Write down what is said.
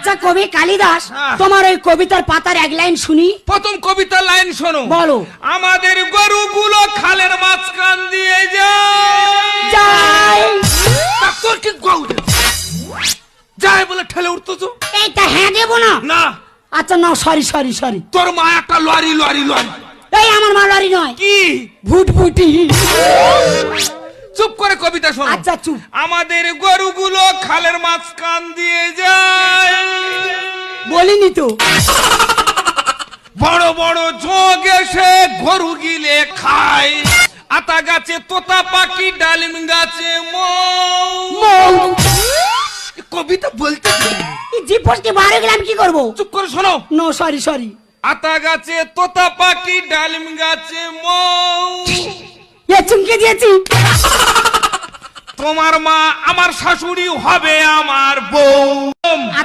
আচ্ছা কবি কালিদাস, তোমার ওই কবিতার পাতার এক লাইন শুনি। প্রথম কবিতার লাইন শোনো। বলো। আমাদের গরুগুলো খালের মাঝখান দিয়ে যায়। তোর কি গরু যায় বলে ঠেলে উঠতো? এইটা হ্যাঁ দেবো না। না। আচ্ছা না, সরি সরি সরি। তোর মা একটা লরি লরি লরি। এই আমার মা লরি নয়। কি? ভুটভুটি। চুপ করে কবিতা শোনো। আচ্ছা চুপ। আমাদের গরুগুলো খালের মাঝখান দিয়ে যায়, বলিনি তো। বড় বড় যোগ এসে গরু গিলে খায়, আতা গাছে তোতা পাখি, ডালিম গাছে মৌ। কবিতা বলতে জি পোস্টে বাইরে গেলাম কি করবো? চুপ করে শোনো। No sorry sorry. আতা গাছে তোতা পাখি, ডালিম গাছে মৌ। এ চুমকে দিয়েছি। তোমার মা আমার শাশুড়ি হবে আমার বউ।